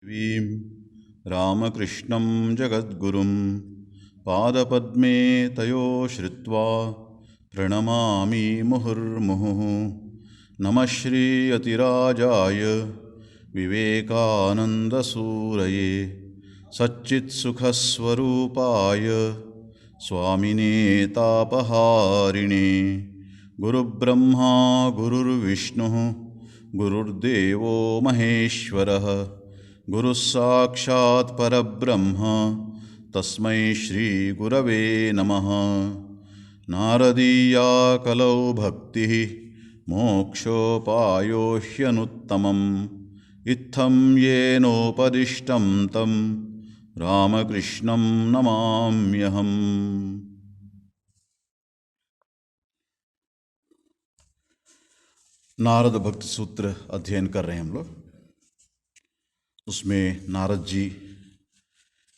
वीं रामकृष्णं जगद्गुरुं पादपद्मे तयो श्रुत्वा प्रणमामि मुहुर्मुहुः। नमः श्री यतिराजाय विवेकानन्दसूरये सच्चित्सुखस्वरूपाय स्वामिने तापहारिणे। गुरुब्रह्मा गुरुर्विष्णुः गुरुर्देवो महेश्वरः गुरुः साक्षात् परब्रह्म तस्मै श्रीगुरवे नमः। नारदीया कलौ भक्तिः मोक्षोपायो ह्यनुत्तमम्। इत्थं येनोपदिष्टं तं रामकृष्णं नमाम्यहम्। नारद भक्ति सूत्र अध्ययन कर रहे हैं हम लोग। उसमें नारद जी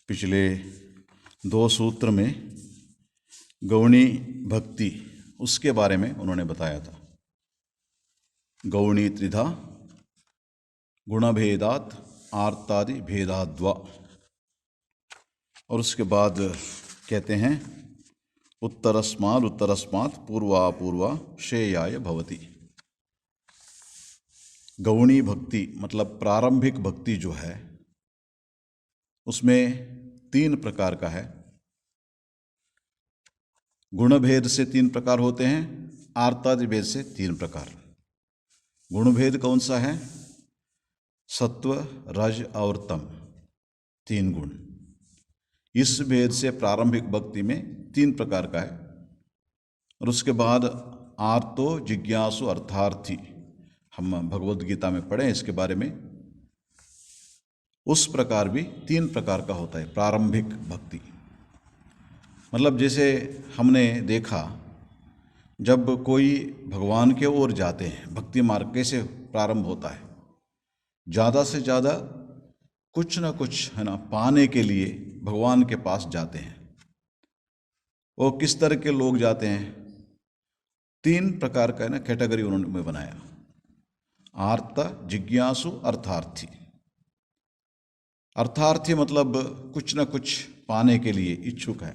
पिछले 2 सूत्र में गौणी भक्ति उसके बारे में उन्होंने बताया था। गौणी त्रिधा गुणभेदात आर्तादि भेदाद्वा। और उसके बाद कहते हैं उत्तरस्मात् पूर्वा श्रेयाय भवति। गौणी भक्ति मतलब प्रारंभिक भक्ति जो है उसमें 3 प्रकार का है। गुणभेद से 3 प्रकार होते हैं, आर्तादि भेद से 3 प्रकार। गुणभेद कौन सा है? सत्व, रज और तम, 3 गुण। इस भेद से प्रारंभिक भक्ति में 3 प्रकार का है। और उसके बाद आर्तो जिज्ञासु अर्थार्थी, हम भगवद गीता में पढ़े इसके बारे में। उस प्रकार भी 3 प्रकार का होता है प्रारंभिक भक्ति। मतलब जैसे हमने देखा, जब कोई भगवान के ओर जाते हैं, भक्ति मार्ग कैसे प्रारंभ होता है? ज़्यादा से ज़्यादा कुछ ना कुछ है ना पाने के लिए भगवान के पास जाते हैं। वो किस तरह के लोग जाते हैं? 3 प्रकार का है ना कैटेगरी उन्होंने बनाया। आर्त, जिज्ञासु, अर्थार्थी। अर्थार्थी मतलब कुछ न कुछ पाने के लिए इच्छुक है,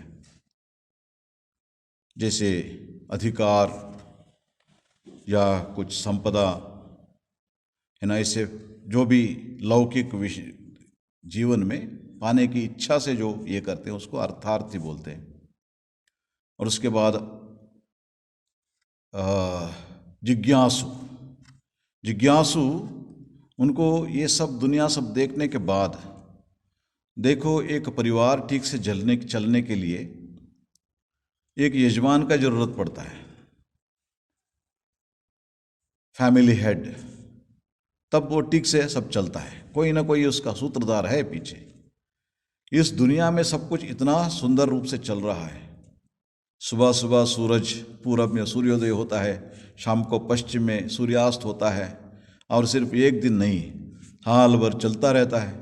जैसे अधिकार या कुछ संपदा है ना, ऐसे जो भी लौकिक जीवन में पाने की इच्छा से जो ये करते हैं उसको अर्थार्थी बोलते हैं। और उसके बाद जिज्ञासु उनको ये सब दुनिया सब देखने के बाद, देखो एक परिवार ठीक से चलने के लिए एक यजमान का जरूरत पड़ता है, फैमिली हेड, तब वो ठीक से सब चलता है। कोई ना कोई उसका सूत्रधार है पीछे। इस दुनिया में सब कुछ इतना सुंदर रूप से चल रहा है। सुबह सुबह सूरज पूरब में सूर्योदय होता है, शाम को पश्चिम में सूर्यास्त होता है, और सिर्फ एक दिन नहीं, साल भर चलता रहता है।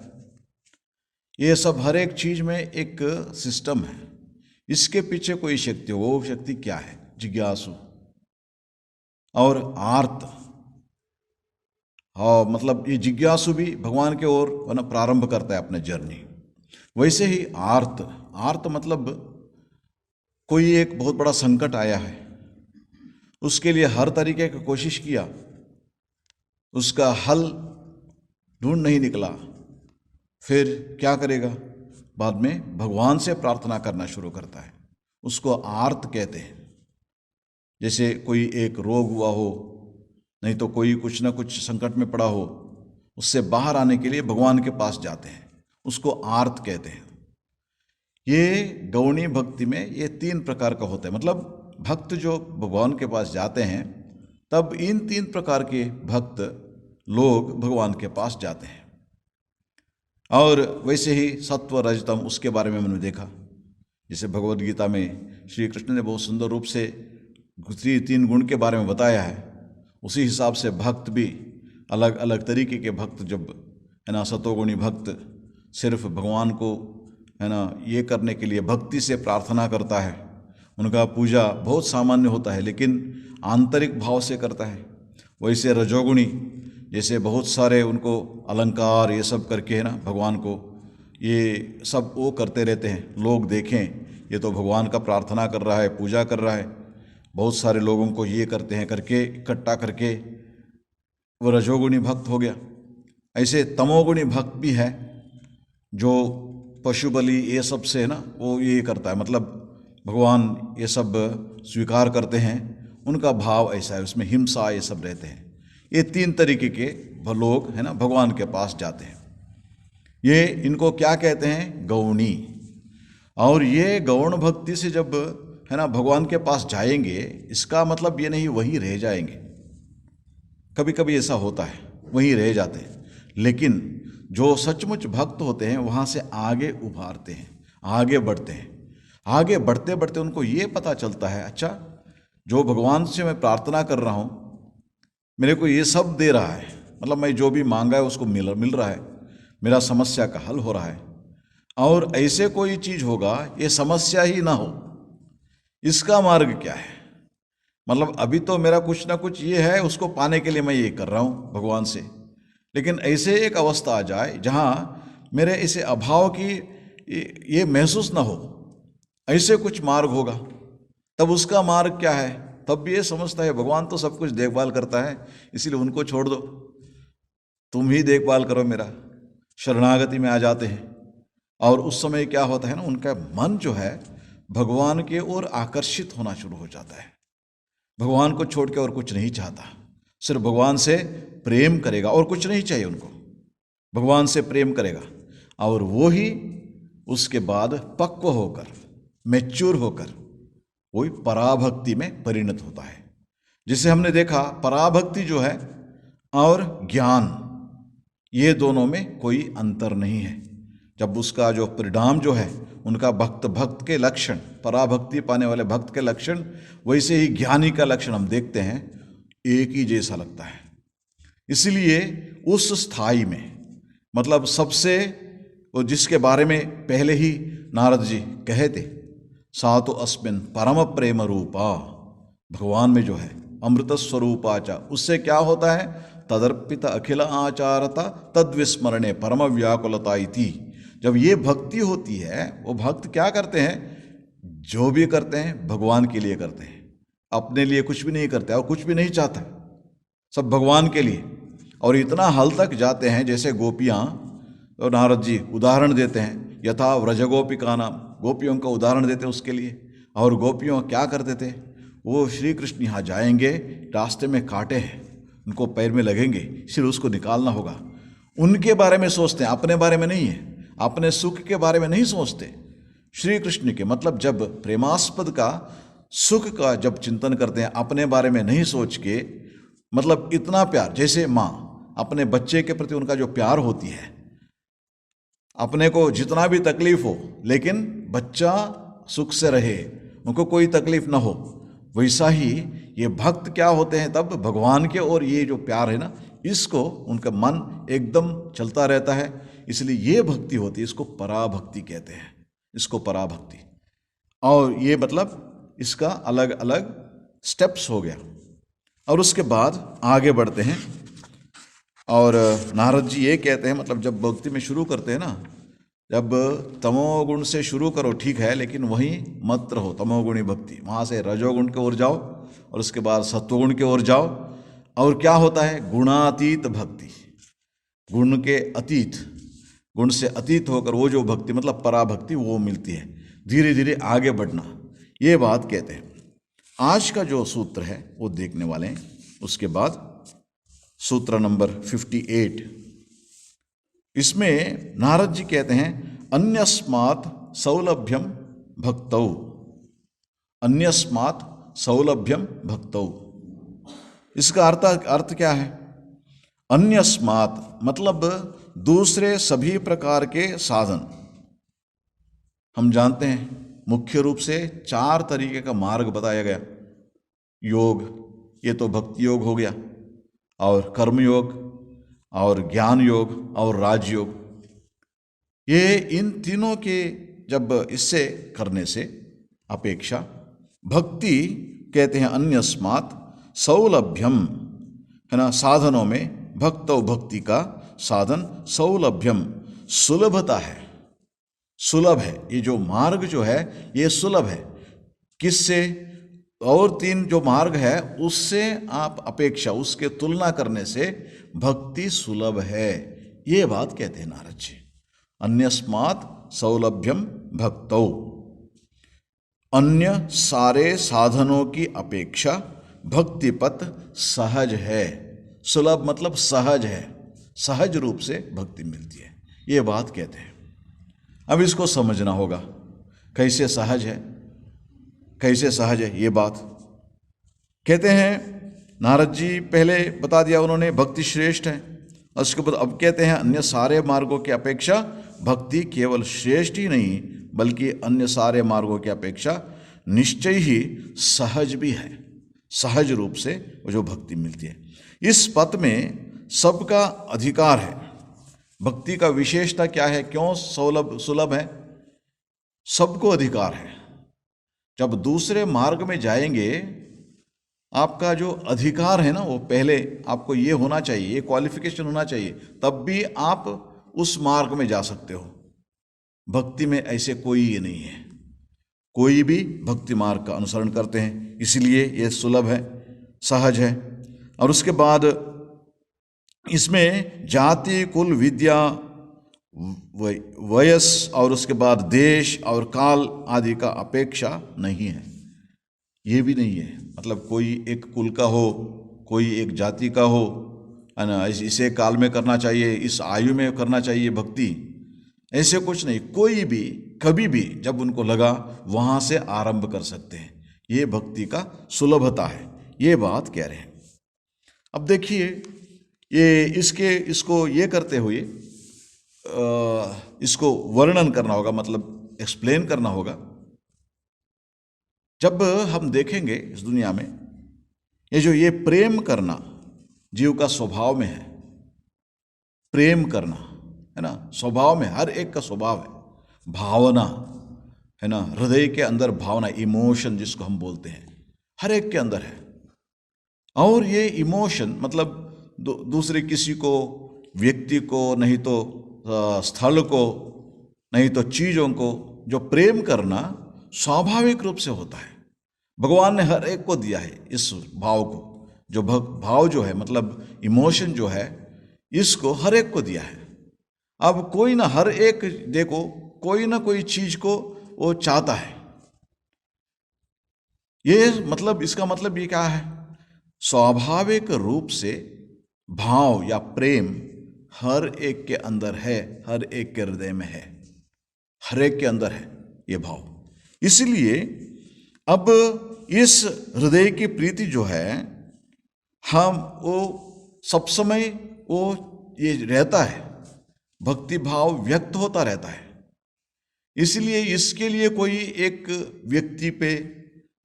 ये सब हर एक चीज़ में एक सिस्टम है। इसके पीछे कोई शक्ति हो, वो शक्ति क्या है? जिज्ञासु। और आर्त, हाँ, मतलब ये जिज्ञासु भी भगवान के ओर ना प्रारंभ करता है अपने जर्नी। वैसे ही आर्त मतलब कोई एक बहुत बड़ा संकट आया है, उसके लिए हर तरीके की कोशिश किया, उसका हल ढूंढ नहीं निकला, फिर क्या करेगा? बाद में भगवान से प्रार्थना करना शुरू करता है। उसको आर्त कहते हैं। जैसे कोई एक रोग हुआ हो, नहीं तो कोई कुछ ना कुछ संकट में पड़ा हो, उससे बाहर आने के लिए भगवान के पास जाते हैं, उसको आर्त कहते हैं। ये गौणी भक्ति में ये 3 प्रकार का होता है। मतलब भक्त जो भगवान के पास जाते हैं, तब इन 3 प्रकार के भक्त लोग भगवान के पास जाते हैं। और वैसे ही सत्व, रजतम, उसके बारे में मैंने देखा। जैसे भगवद गीता में श्री कृष्ण ने बहुत सुंदर रूप से 3 गुण के बारे में बताया है। उसी हिसाब से भक्त भी अलग अलग तरीके के भक्त, जब है ना सतोगुणी भक्त सिर्फ भगवान को है ना ये करने के लिए भक्ति से प्रार्थना करता है, उनका पूजा बहुत सामान्य होता है लेकिन आंतरिक भाव से करता है। वैसे रजोगुणी जैसे बहुत सारे उनको अलंकार ये सब करके है ना, भगवान को ये सब वो करते रहते हैं, लोग देखें ये तो भगवान का प्रार्थना कर रहा है, पूजा कर रहा है, बहुत सारे लोगों को ये करते हैं करके इकट्ठा करके वो रजोगुणी भक्त हो गया। ऐसे तमोगुणी भक्त भी है जो पशु बलि ये सब से है ना वो ये करता है, मतलब भगवान ये सब स्वीकार करते हैं, उनका भाव ऐसा है, उसमें हिंसा ये सब रहते हैं। ये 3 तरीके के लोग है ना भगवान के पास जाते हैं। ये इनको क्या कहते हैं? गौणी। और ये गौण भक्ति से जब है ना भगवान के पास जाएंगे, इसका मतलब ये नहीं वहीं रह जाएंगे। कभी कभी ऐसा होता है, वहीं रह जाते हैं, लेकिन जो सचमुच भक्त होते हैं वहाँ से आगे उभारते हैं, आगे बढ़ते हैं। आगे बढ़ते बढ़ते उनको ये पता चलता है, अच्छा जो भगवान से मैं प्रार्थना कर रहा हूँ, मेरे को ये सब दे रहा है, मतलब मैं जो भी मांगा है उसको मिल रहा है, मेरा समस्या का हल हो रहा है। और ऐसे कोई चीज़ होगा ये समस्या ही ना हो, इसका मार्ग क्या है? मतलब अभी तो मेरा कुछ ना कुछ ये है, उसको पाने के लिए मैं ये कर रहा हूँ भगवान से, लेकिन ऐसे एक अवस्था आ जाए जहाँ मेरे इसे अभाव की ये महसूस ना हो, ऐसे कुछ मार्ग होगा। तब उसका मार्ग क्या है? तब भी ये समझता है भगवान तो सब कुछ देखभाल करता है, इसलिए उनको छोड़ दो, तुम ही देखभाल करो मेरा। शरणागति में आ जाते हैं और उस समय क्या होता है ना, उनका मन जो है भगवान के ओर आकर्षित होना शुरू हो जाता है। भगवान को छोड़ के और कुछ नहीं चाहता, सिर्फ भगवान से प्रेम करेगा और कुछ नहीं चाहिए उनको, भगवान से प्रेम करेगा। और वो ही उसके बाद पक्व होकर, मैच्योर होकर वही पराभक्ति में परिणत होता है। जिसे हमने देखा पराभक्ति जो है और ज्ञान, ये दोनों में कोई अंतर नहीं है। जब उसका जो परिणाम जो है, उनका भक्त के लक्षण, पराभक्ति पाने वाले भक्त के लक्षण, वैसे ही ज्ञानी का लक्षण हम देखते हैं, एक ही जैसा लगता है। इसलिए उस स्थाई में, मतलब सबसे वो जिसके बारे में पहले ही नारद जी कहे थे, सा तो अस्मिन परम प्रेम रूपा, भगवान में जो है अमृत स्वरूपाचा, उससे क्या होता है? तदर्पित अखिल आचारता तद्विस्मरणे परम व्याकुलता इति। जब ये भक्ति होती है, वो भक्त क्या करते हैं? जो भी करते हैं भगवान के लिए करते हैं, अपने लिए कुछ भी नहीं करते और कुछ भी नहीं चाहता, सब भगवान के लिए। और इतना हल तक जाते हैं, जैसे गोपियाँ, और नारद जी उदाहरण देते हैं, यथा व्रजगोपिका नाम, गोपियों का उदाहरण देते हैं उसके लिए। और गोपियों क्या करते थे? वो श्री कृष्ण यहाँ जाएंगे, रास्ते में कांटे हैं, उनको पैर में लगेंगे, फिर उसको निकालना होगा, उनके बारे में सोचते हैं, अपने बारे में नहीं है, अपने सुख के बारे में नहीं सोचते। श्री कृष्ण के, मतलब जब प्रेमास्पद का सुख का जब चिंतन करते हैं, अपने बारे में नहीं सोच के, मतलब इतना प्यार, जैसे माँ अपने बच्चे के प्रति उनका जो प्यार होती है, अपने को जितना भी तकलीफ हो लेकिन बच्चा सुख से रहे, उनको कोई तकलीफ ना हो, वैसा ही ये भक्त क्या होते हैं तब भगवान के, और ये जो प्यार है ना, इसको उनका मन एकदम चलता रहता है, इसलिए ये भक्ति होती है। इसको पराभक्ति कहते हैं, इसको पराभक्ति। और ये मतलब इसका अलग अलग स्टेप्स हो गया। और उसके बाद आगे बढ़ते हैं, और नारद जी ये कहते हैं, मतलब जब भक्ति में शुरू करते हैं ना, जब तमोगुण से शुरू करो ठीक है, लेकिन वहीं मत रहो तमोगुणी भक्ति, वहाँ से रजोगुण की ओर जाओ और उसके बाद सत्वगुण की ओर जाओ। और क्या होता है? गुणातीत भक्ति, गुण के अतीत, गुण से अतीत होकर वो जो भक्ति, मतलब पराभक्ति, वो मिलती है। धीरे धीरे आगे बढ़ना, ये बात कहते हैं। आज का जो सूत्र है वो देखने वाले हैं। उसके बाद सूत्र नंबर 58, इसमें नारद जी कहते हैं अन्यस्मात् सौलभ्यम भक्तौ, अन्यस्मात् सौलभ्यम भक्तौ। इसका अर्थ क्या है? अन्यस्मात् मतलब दूसरे सभी प्रकार के साधन। हम जानते हैं मुख्य रूप से 4 तरीके का मार्ग बताया गया। योग, ये तो भक्ति योग हो गया, और कर्म योग, और ज्ञान योग, और राजयोग। ये इन तीनों के जब इससे करने से अपेक्षा भक्ति कहते हैं अन्यस्मात् सौलभ्यम, है ना, साधनों में भक्तौ, भक्ति का साधन, सौलभ्यम, सुलभता है, सुलभ है। ये जो मार्ग जो है ये सुलभ है। किससे? और तीन जो मार्ग है उससे आप अपेक्षा, उसके तुलना करने से भक्ति सुलभ है, ये बात कहते हैं नारद जी। अन्यस्मात् सौलभ्यम भक्तौ, अन्य सारे साधनों की अपेक्षा भक्ति पथ सहज है। सुलभ मतलब सहज है, सहज रूप से भक्ति मिलती है, ये बात कहते हैं। अब इसको समझना होगा, कैसे सहज है, कैसे सहज है ये बात कहते हैं नारद जी। पहले बता दिया उन्होंने भक्ति श्रेष्ठ है, और उसके बाद अब कहते हैं अन्य सारे मार्गों की अपेक्षा भक्ति केवल श्रेष्ठ ही नहीं बल्कि अन्य सारे मार्गों की अपेक्षा निश्चय ही सहज भी है, सहज रूप से वो जो भक्ति मिलती है। इस पथ में सबका अधिकार है। भक्ति का विशेषता क्या है, क्यों सुलभ है? सबको अधिकार है। जब दूसरे मार्ग में जाएंगे आपका जो अधिकार है ना, वो पहले आपको ये होना चाहिए, ये क्वालिफिकेशन होना चाहिए, तब भी आप उस मार्ग में जा सकते हो। भक्ति में ऐसे कोई ये नहीं है, कोई भी भक्ति मार्ग का अनुसरण करते हैं, इसलिए ये सुलभ है, सहज है। और उसके बाद इसमें जाति, कुल, विद्या, वयस और उसके बाद देश और काल आदि का अपेक्षा नहीं है, ये भी नहीं है। मतलब कोई एक कुल का हो, कोई एक जाति का हो, है ना, इसे काल में करना चाहिए, इस आयु में करना चाहिए भक्ति, ऐसे कुछ नहीं। कोई भी कभी भी जब उनको लगा वहाँ से आरंभ कर सकते हैं, ये भक्ति का सुलभता है, ये बात कह रहे हैं। अब देखिए ये इसको ये करते हुए इसको वर्णन करना होगा, मतलब एक्सप्लेन करना होगा। जब हम देखेंगे इस दुनिया में ये प्रेम करना जीव का स्वभाव में है, प्रेम करना है ना, स्वभाव में हर एक का स्वभाव है। भावना है ना, हृदय के अंदर भावना, इमोशन जिसको हम बोलते हैं, हर एक के अंदर है। और ये इमोशन मतलब दूसरे किसी को, व्यक्ति को, नहीं तो स्थल को, नहीं तो चीज़ों को जो प्रेम करना स्वाभाविक रूप से होता है। भगवान ने हर एक को दिया है इस भाव को, जो भाव जो है मतलब इमोशन जो है, इसको हर एक को दिया है। अब कोई ना, हर एक देखो कोई ना कोई चीज को वो चाहता है। ये मतलब इसका मतलब ये क्या है, स्वाभाविक रूप से भाव या प्रेम हर एक के अंदर है, हर एक के हृदय में है, हर एक के अंदर है ये भाव। इसलिए अब इस हृदय की प्रीति जो है, हम वो सब समय वो ये रहता है, भक्ति भाव व्यक्त होता रहता है। इसलिए इसके लिए कोई एक व्यक्ति पे,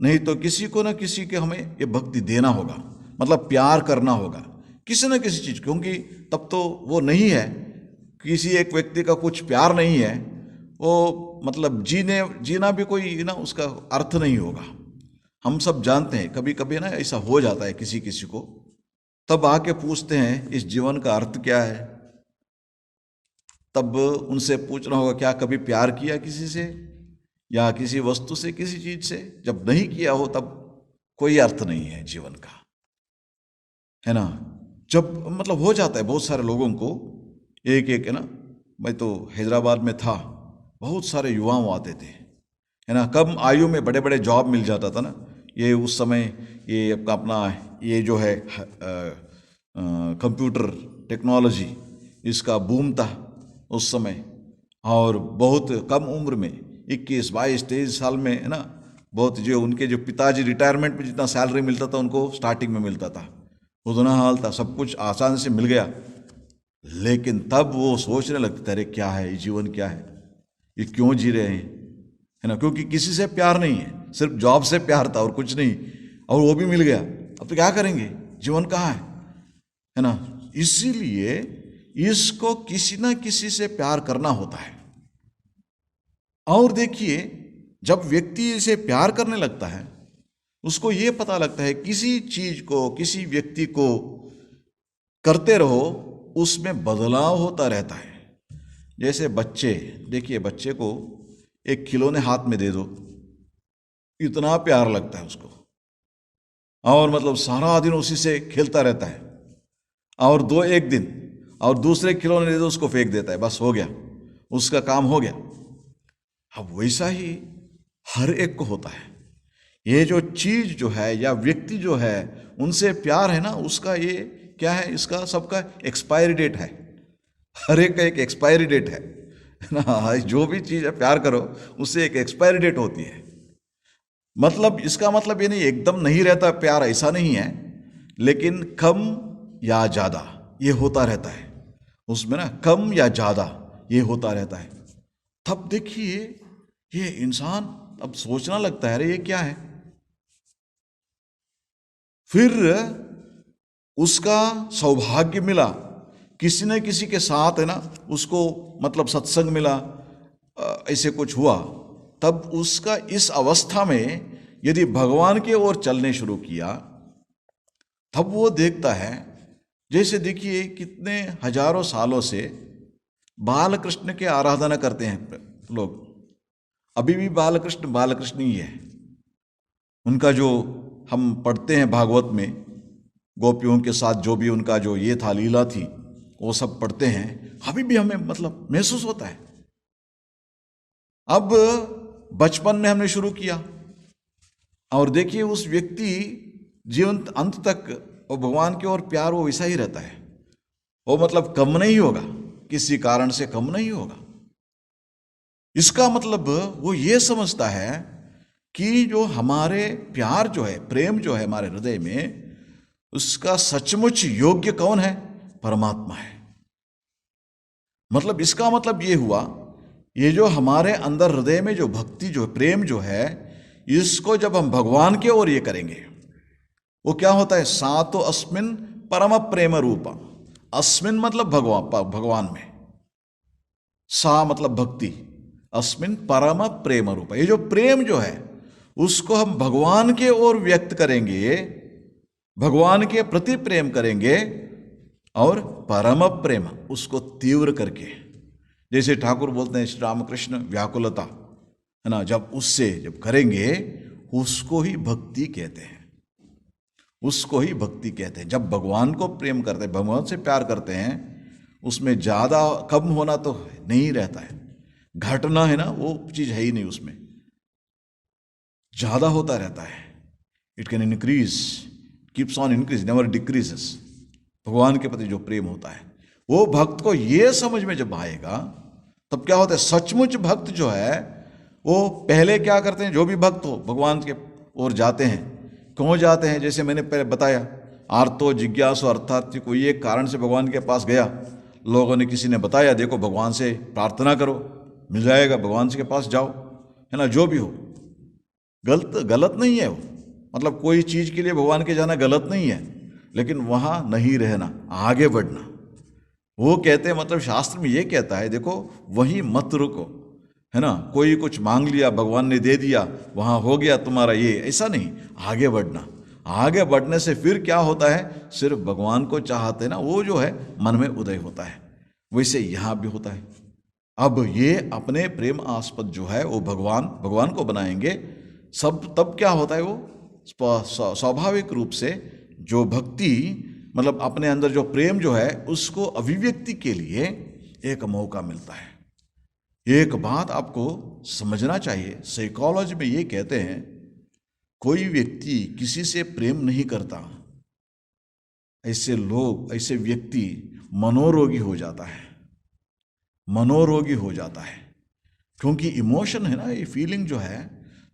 नहीं तो किसी को ना किसी के हमें ये भक्ति देना होगा, मतलब प्यार करना होगा किसी न किसी चीज, क्योंकि तब तो वो नहीं है, किसी एक व्यक्ति का कुछ प्यार नहीं है, वो मतलब जीना भी कोई ना उसका अर्थ नहीं होगा। हम सब जानते हैं कभी कभी ना ऐसा हो जाता है किसी किसी को, तब आके पूछते हैं इस जीवन का अर्थ क्या है। तब उनसे पूछना होगा क्या कभी प्यार किया किसी से, या किसी वस्तु से, किसी चीज से? जब नहीं किया हो तब कोई अर्थ नहीं है जीवन का, है ना। जब मतलब हो जाता है बहुत सारे लोगों को, एक है ना, मैं तो हैदराबाद में था, बहुत सारे युवाओं आते थे, है ना, कम आयु में बड़े बड़े जॉब मिल जाता था ना। ये उस समय ये अपना ये जो है कंप्यूटर टेक्नोलॉजी, इसका बूम था उस समय, और बहुत कम उम्र में 21, 22, 23 साल में, है ना, बहुत जो उनके जो पिताजी रिटायरमेंट में जितना सैलरी मिलता था उनको स्टार्टिंग में मिलता था, उतना हाल था, सब कुछ आसान से मिल गया। लेकिन तब वो सोचने लगते थे अरे क्या है ये जीवन, क्या है ये, क्यों जी रहे हैं, है ना, क्योंकि किसी से प्यार नहीं है, सिर्फ जॉब से प्यार था और कुछ नहीं, और वो भी मिल गया, अब तो क्या करेंगे, जीवन कहाँ है ना। इसीलिए इसको किसी ना किसी से प्यार करना होता है। और देखिए जब व्यक्ति इसे प्यार करने लगता है, उसको ये पता लगता है किसी चीज को, किसी व्यक्ति को करते रहो, उसमें बदलाव होता रहता है। जैसे बच्चे, देखिए बच्चे को एक खिलौने हाथ में दे दो, इतना प्यार लगता है उसको, और मतलब सारा दिन उसी से खेलता रहता है, और एक दिन और दूसरे खिलौने दे दो, उसको फेंक देता है, बस हो गया, उसका काम हो गया। अब वैसा ही हर एक को होता है। ये जो चीज जो है या व्यक्ति जो है, उनसे प्यार है ना, उसका ये क्या है, इसका सबका एक्सपायरी डेट है। हर एक का एक एक्सपायरी डेट है ना। जो भी चीज है प्यार करो, उससे एक एक्सपायरी डेट होती है। मतलब इसका मतलब ये नहीं एकदम नहीं रहता प्यार, ऐसा नहीं है, लेकिन कम या ज्यादा ये होता रहता है उसमें ना, कम या ज्यादा ये होता रहता है। तब देखिए ये इंसान अब सोचना लगता है, अरे ये क्या है। फिर उसका सौभाग्य मिला, किसी न किसी के साथ है ना, उसको मतलब सत्संग मिला, ऐसे कुछ हुआ। तब उसका इस अवस्था में यदि भगवान की ओर चलने शुरू किया, तब वो देखता है, जैसे देखिए कितने हजारों सालों से बाल कृष्ण के आराधना करते हैं लोग, अभी भी बाल कृष्ण ही है। उनका जो हम पढ़ते हैं भागवत में, गोपियों के साथ जो भी उनका जो ये था, लीला थी, वो सब पढ़ते हैं, अभी भी हमें मतलब महसूस होता है। अब बचपन में हमने शुरू किया, और देखिए उस व्यक्ति जीवन अंत तक वो भगवान की ओर प्यार वो वैसा ही रहता है, वो मतलब कम नहीं होगा, किसी कारण से कम नहीं होगा। इसका मतलब वो ये समझता है कि जो हमारे प्यार जो है, प्रेम जो है हमारे हृदय में, उसका सचमुच योग्य कौन है, परमात्मा है। मतलब इसका मतलब ये हुआ, ये जो हमारे अंदर हृदय में जो भक्ति जो प्रेम जो है, इसको जब हम भगवान के ओर ये करेंगे, वो क्या होता है, सातो अस्मिन परम प्रेम रूपा। अस्मिन मतलब भगवान में, सा मतलब भक्ति, अस्मिन परम प्रेम रूपा। ये जो प्रेम जो है उसको हम भगवान के ओर व्यक्त करेंगे, भगवान के प्रति प्रेम करेंगे, और परम प्रेम उसको तीव्र करके, जैसे ठाकुर बोलते हैं श्री रामकृष्ण व्याकुलता है ना, जब उससे जब करेंगे, उसको ही भक्ति कहते हैं, उसको ही भक्ति कहते हैं। जब भगवान को प्रेम करते हैं, भगवान से प्यार करते हैं, उसमें ज़्यादा कम होना तो नहीं रहता है, घटना है ना वो चीज़ है ही नहीं, उसमें ज़्यादा होता रहता है। It can increase, keeps on increase, never decreases. भगवान के प्रति जो प्रेम होता है, वो भक्त को ये समझ में जब आएगा, तब क्या होता है, सचमुच भक्त जो है वो पहले क्या करते हैं, जो भी भक्त हो भगवान के ओर जाते हैं। क्यों जाते हैं, जैसे मैंने पहले बताया, आर्तो जिज्ञासु अर्थात कोई एक कारण से भगवान के पास गया, लोगों ने किसी ने बताया, देखो भगवान से प्रार्थना करो मिल जाएगा, भगवान के पास जाओ, है ना, जो भी हो। गलत नहीं है वो, मतलब कोई चीज़ के लिए भगवान के जाना गलत नहीं है, लेकिन वहाँ नहीं रहना, आगे बढ़ना। वो कहते हैं, मतलब शास्त्र में ये कहता है, देखो वहीं मत रुको, है ना, कोई कुछ मांग लिया भगवान ने दे दिया, वहाँ हो गया तुम्हारा ये, ऐसा नहीं, आगे बढ़ना। आगे बढ़ने से फिर क्या होता है, सिर्फ भगवान को चाहते ना, वो जो है मन में उदय होता है। वैसे यहाँ भी होता है। अब ये अपने प्रेम आस्पद जो है वो भगवान को बनाएंगे, सब तब क्या होता है, वो स्वाभाविक रूप से जो भक्ति मतलब अपने अंदर जो प्रेम जो है उसको अभिव्यक्ति के लिए एक मौका मिलता है। एक बात आपको समझना चाहिए, साइकोलॉजी में ये कहते हैं, कोई व्यक्ति किसी से प्रेम नहीं करता, ऐसे व्यक्ति मनोरोगी हो जाता है, मनोरोगी हो जाता है। क्योंकि इमोशन है ना, ये फीलिंग जो है,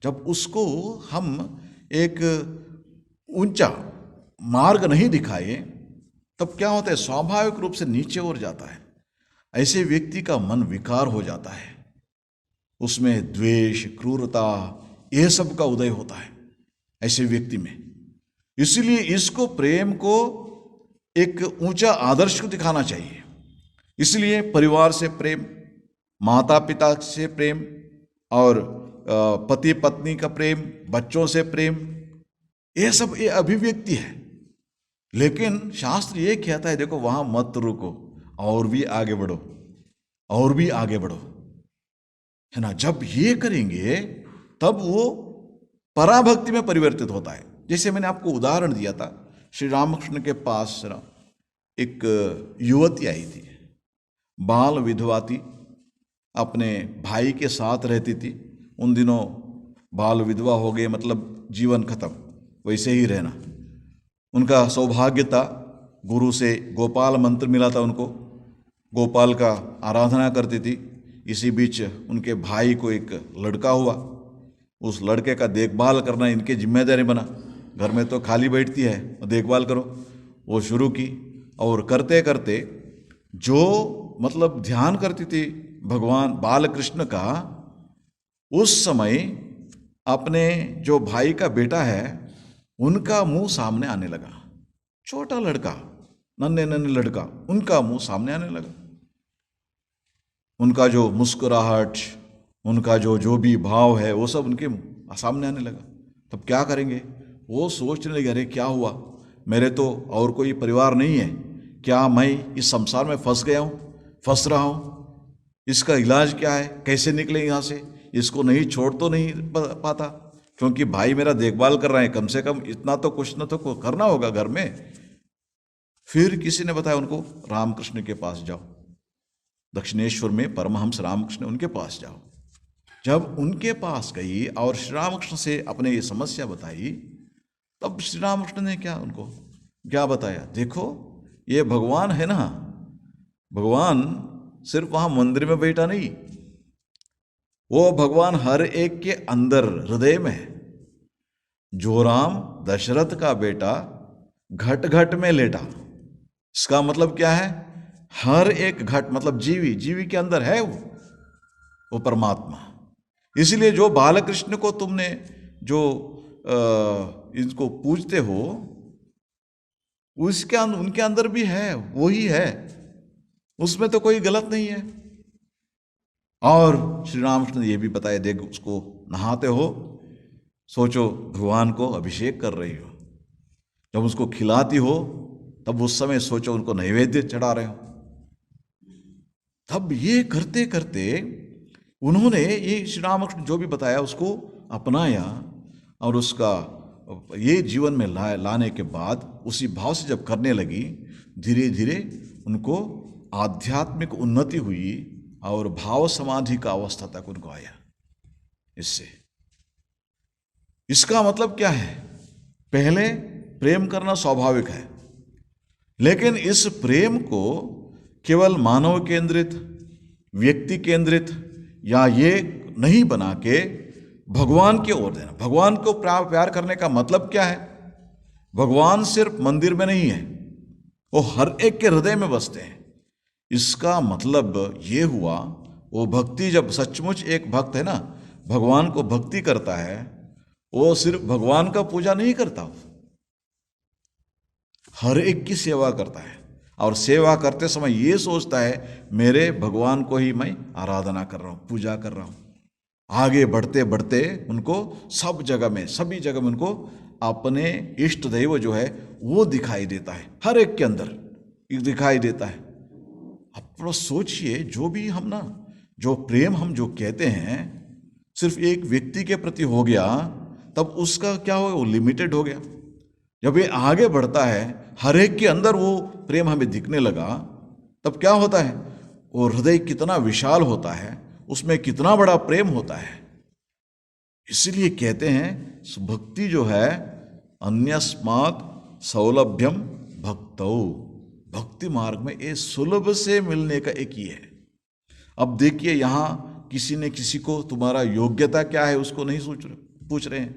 जब उसको हम एक ऊंचा मार्ग नहीं दिखाए, तब क्या होता है, स्वाभाविक रूप से नीचे ओर जाता है। ऐसे व्यक्ति का मन विकार हो जाता है, उसमें द्वेष, क्रूरता, ये सब का उदय होता है ऐसे व्यक्ति में। इसलिए इसको प्रेम को एक ऊंचा आदर्श को दिखाना चाहिए। इसलिए परिवार से प्रेम, माता पिता से प्रेम, और पति पत्नी का प्रेम, बच्चों से प्रेम, ये सब ये अभिव्यक्ति है। लेकिन शास्त्र ये कहता है देखो वहां मत रुको, और भी आगे बढ़ो, और भी आगे बढ़ो, है ना। जब ये करेंगे तब वो पराभक्ति में परिवर्तित होता है। जैसे मैंने आपको उदाहरण दिया था, श्री रामकृष्ण के पास ना एक युवती आई थी, बाल विधवा थी, अपने भाई के साथ रहती थी। उन दिनों बाल विधवा हो गए मतलब जीवन खत्म, वैसे ही रहना। उनका सौभाग्य था, गुरु से गोपाल मंत्र मिला था उनको, गोपाल का आराधना करती थी। इसी बीच उनके भाई को एक लड़का हुआ, उस लड़के का देखभाल करना इनकी जिम्मेदारी बना। घर में तो खाली बैठती है, देखभाल करो। वो शुरू की, और करते करते जो मतलब ध्यान करती थी भगवान बालकृष्ण का, उस समय अपने जो भाई का बेटा है उनका मुंह सामने आने लगा। छोटा लड़का, नन्हे नन्हे लड़का, उनका मुंह सामने आने लगा। उनका जो मुस्कुराहट, उनका जो भी भाव है वो सब उनके सामने आने लगा। तब क्या करेंगे? वो सोचने लगे, अरे क्या हुआ, मेरे तो और कोई परिवार नहीं है, क्या मैं इस संसार में फंस गया हूँ, फंस रहा हूँ? इसका इलाज क्या है, कैसे निकले यहाँ से? इसको नहीं छोड़ तो नहीं पाता, क्योंकि भाई मेरा देखभाल कर रहा है, कम से कम इतना तो कुछ न तो करना होगा घर में। फिर किसी ने बताया उनको, रामकृष्ण के पास जाओ, दक्षिणेश्वर में परमहंस रामकृष्ण, उनके पास जाओ। जब उनके पास गई और श्री रामकृष्ण से अपने ये समस्या बताई, तब श्री रामकृष्ण ने उनको क्या बताया? देखो ये भगवान है ना, भगवान सिर्फ वहां मंदिर में बैठा नहीं, वो भगवान हर एक के अंदर हृदय में है। जो राम दशरथ का बेटा घट घट में लेटा, इसका मतलब क्या है? हर एक घट मतलब जीवी के अंदर है वो परमात्मा। इसलिए जो बालकृष्ण को तुमने जो इनको पूजते हो, उसके उनके अंदर भी है, वही है, उसमें तो कोई गलत नहीं है। और श्री रामकृष्ण ने यह भी बताया, देख उसको नहाते हो, सोचो भगवान को अभिषेक कर रही हो, जब उसको खिलाती हो तब उस समय सोचो उनको नैवेद्य चढ़ा रहे हो। तब ये करते करते उन्होंने ये श्री रामकृष्ण जो भी बताया उसको अपनाया, और उसका ये जीवन में लाने के बाद उसी भाव से जब करने लगी, धीरे धीरे उनको आध्यात्मिक उन्नति हुई और भाव समाधि का अवस्था तक उनको आया। इसका मतलब क्या है? पहले प्रेम करना स्वाभाविक है, लेकिन इस प्रेम को केवल मानव केंद्रित, व्यक्ति केंद्रित या ये नहीं बना के भगवान की ओर देना। भगवान को प्यार करने का मतलब क्या है? भगवान सिर्फ मंदिर में नहीं है, वो हर एक के हृदय में बसते हैं। इसका मतलब ये हुआ, वो भक्ति, जब सचमुच एक भक्त है ना, भगवान को भक्ति करता है, वो सिर्फ भगवान का पूजा नहीं करता, हर एक की सेवा करता है। और सेवा करते समय ये सोचता है मेरे भगवान को ही मैं आराधना कर रहा हूँ, पूजा कर रहा हूँ। आगे बढ़ते बढ़ते उनको सब जगह में, सभी जगह में उनको अपने इष्ट दैव जो है वो दिखाई देता है, हर एक के अंदर दिखाई देता है। अब थोड़ा सोचिए, जो भी हम ना, जो प्रेम हम जो कहते हैं सिर्फ एक व्यक्ति के प्रति हो गया, तब उसका क्या हो, वो लिमिटेड हो गया। जब ये आगे बढ़ता है, हर एक के अंदर वो प्रेम हमें दिखने लगा, तब क्या होता है, वो हृदय कितना विशाल होता है, उसमें कितना बड़ा प्रेम होता है। इसलिए कहते हैं भक्ति जो है अन्यस्मात् सौलभ्यम भक्तौ, भक्ति मार्ग में ये सुलभ से मिलने का एक ही है। अब देखिए, यहां किसी ने किसी को तुम्हारा योग्यता क्या है उसको नहीं पूछ रहे हैं,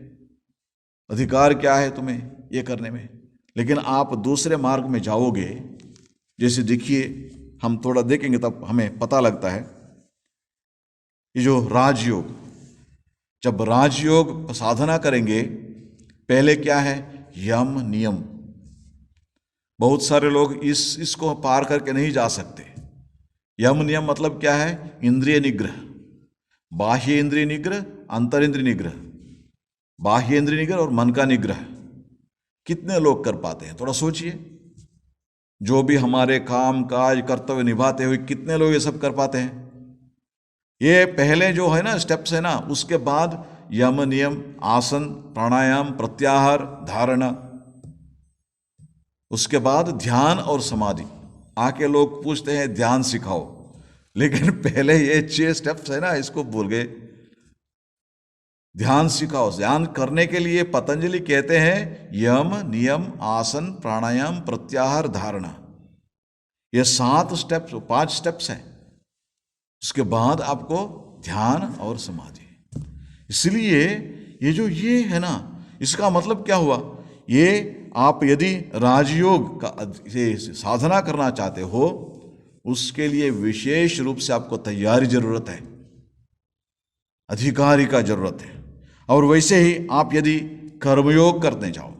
अधिकार क्या है तुम्हें ये करने में। लेकिन आप दूसरे मार्ग में जाओगे, जैसे देखिए, हम थोड़ा देखेंगे तब हमें पता लगता है, ये जो राजयोग, जब राजयोग साधना करेंगे, पहले क्या है, यम नियम। बहुत सारे लोग इसको पार करके नहीं जा सकते। यम नियम मतलब क्या है? इंद्रिय निग्रह, बाह्य इंद्रिय निग्रह, अंतर इंद्रिय निग्रह, बाह्य इंद्रिय निग्रह और मन का निग्रह। कितने लोग कर पाते हैं? थोड़ा सोचिए। जो भी हमारे काम काज कर्तव्य निभाते हुए कितने लोग ये सब कर पाते हैं? ये पहले जो है ना स्टेप्स है ना, उसके बाद यम नियम, आसन, प्राणायाम, प्रत्याहार, धारणा, उसके बाद ध्यान और समाधि। आके लोग पूछते हैं ध्यान सिखाओ, लेकिन पहले ये 6 स्टेप्स है ना, इसको भूल गए। ध्यान सिखाओ। ध्यान करने के लिए पतंजलि कहते हैं यम नियम आसन प्राणायाम प्रत्याहार धारणा, ये 7 स्टेप्स 5 स्टेप्स हैं। उसके बाद आपको ध्यान और समाधि। इसलिए ये है ना, इसका मतलब क्या हुआ? ये आप यदि राजयोग का साधना करना चाहते हो, उसके लिए विशेष रूप से आपको तैयारी जरूरत है, अधिकारी का जरूरत है। और वैसे ही आप यदि कर्मयोग करने जाओ,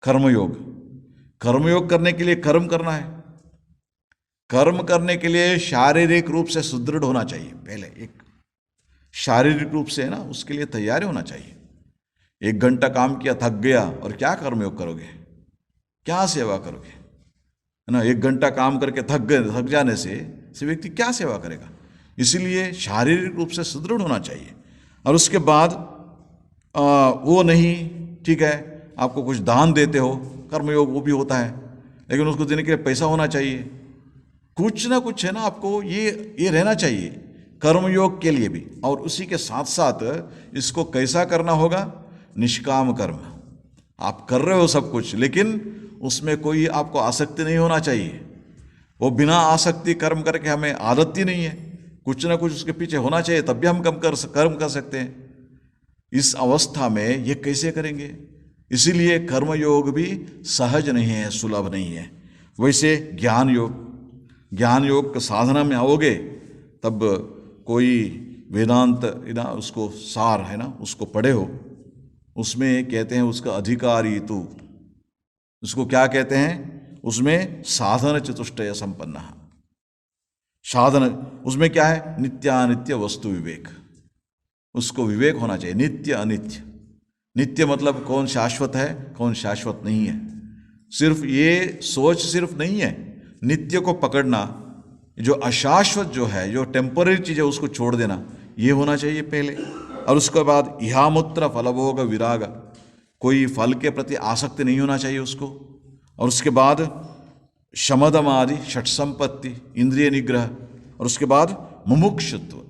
कर्मयोग करने के लिए कर्म करना है। कर्म करने के लिए शारीरिक रूप से सुदृढ़ होना चाहिए। पहले एक शारीरिक रूप से है ना, उसके लिए तैयारी होना चाहिए। 1 घंटा काम किया, थक गया, और क्या कर्मयोग करोगे? क्या सेवा करोगे? है ना, 1 घंटा काम करके थक जाने से व्यक्ति क्या सेवा करेगा? इसीलिए शारीरिक रूप से सुदृढ़ होना चाहिए। और उसके बाद वो नहीं, ठीक है, आपको कुछ दान देते हो, कर्मयोग वो भी होता है, लेकिन उसको देने के लिए पैसा होना चाहिए। कुछ ना कुछ है ना, आपको ये रहना चाहिए कर्मयोग के लिए भी। और उसी के साथ साथ इसको कैसा करना होगा? निष्काम कर्म। आप कर रहे हो सब कुछ, लेकिन उसमें कोई आपको आसक्ति नहीं होना चाहिए। वो बिना आसक्ति कर्म करके हमें आदत ही नहीं है। कुछ ना कुछ उसके पीछे होना चाहिए, तब भी हम कर्म कर सकते हैं। इस अवस्था में ये कैसे करेंगे? इसीलिए कर्मयोग भी सहज नहीं है, सुलभ नहीं है। वैसे ज्ञान योग का साधना में आओगे, तब कोई वेदांत ना उसको सार है ना, उसको पढ़े हो, उसमें कहते हैं उसका अधिकारी तू, उसको क्या कहते हैं? उसमें साधन चतुष्टय संपन्न। साधन उसमें क्या है? नित्यानित्य वस्तु विवेक। उसको विवेक होना चाहिए, नित्य अनित्य। नित्य मतलब कौन शाश्वत है, कौन शाश्वत नहीं है। सिर्फ ये सोच सिर्फ नहीं है, नित्य को पकड़ना, जो अशाश्वत जो है, जो टेम्पररी चीज़ है, उसको छोड़ देना, ये होना चाहिए पहले। और उसके बाद इहामुत्र फलभोग विराग, कोई फल के प्रति आसक्ति नहीं होना चाहिए उसको। और उसके बाद शमदम आदि षट संपत्ति, इंद्रिय निग्रह। और उसके बाद मुमुक्षुत्व,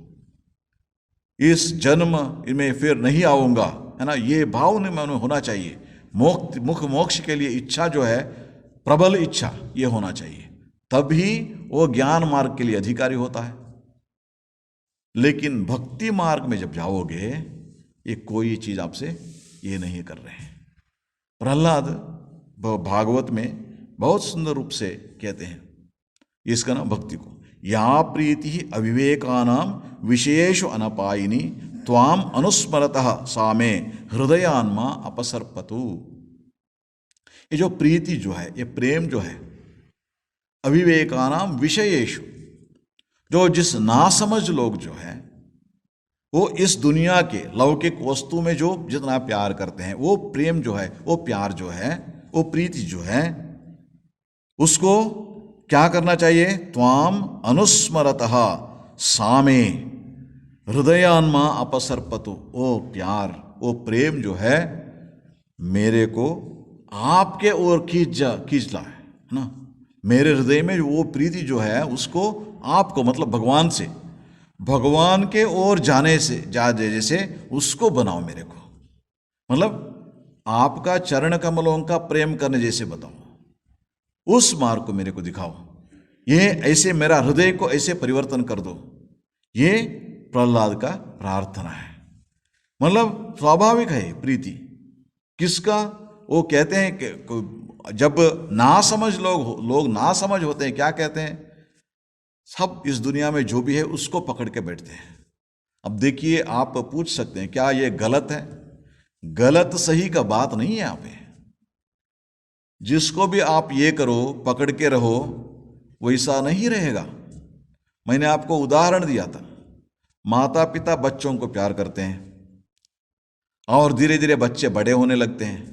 इस जन्म में फिर नहीं आऊँगा, है ना, ये भाव में होना चाहिए। मोक्ष के लिए इच्छा जो है, प्रबल इच्छा, ये होना चाहिए, तभी वो ज्ञान मार्ग के लिए अधिकारी होता है। लेकिन भक्ति मार्ग में जब जाओगे, ये कोई चीज आपसे ये नहीं कर रहे हैं। प्रहलाद भागवत में बहुत सुंदर रूप से कहते हैं इसका नाम भक्ति को, या प्रीति अविवेकानाम विशेषु अनपायिनी त्वाम अनुस्मरतः सामे हृदयान्मा अपसर्पतु। ये जो प्रीति जो है, ये प्रेम जो है, अविवेकानाम विषयेषु, जो जिस नासमझ लोग जो है, वो इस दुनिया के लौकिक वस्तु में जो जितना प्यार करते हैं, वो प्रेम जो है, वो प्यार जो है, वो प्रीति जो है, उसको क्या करना चाहिए? त्वाम अनुस्मरतः सामे हृदयान्मा अपसर्पतु। वो प्यार, वो प्रेम जो है, मेरे को आपके ओर खींच ला है ना। मेरे हृदय में वो प्रीति जो है, उसको आपको मतलब भगवान से, भगवान के ओर जाने से जैसे उसको बनाओ मेरे को, मतलब आपका चरण कमलों का प्रेम करने जैसे बताओ, उस मार्ग को मेरे को दिखाओ। ये ऐसे मेरा हृदय को ऐसे परिवर्तन कर दो। ये प्रहलाद का प्रार्थना है। मतलब स्वाभाविक है प्रीति किसका? वो कहते हैं कि जब नासमझ लोग नासमझ होते हैं, क्या कहते हैं? सब इस दुनिया में जो भी है उसको पकड़ के बैठते हैं। अब देखिए, आप पूछ सकते हैं क्या ये गलत है? गलत सही का बात नहीं है यहाँ पे। जिसको भी आप ये करो, पकड़ के रहो, वैसा नहीं रहेगा। मैंने आपको उदाहरण दिया था, माता पिता बच्चों को प्यार करते हैं और धीरे धीरे बच्चे बड़े होने लगते हैं,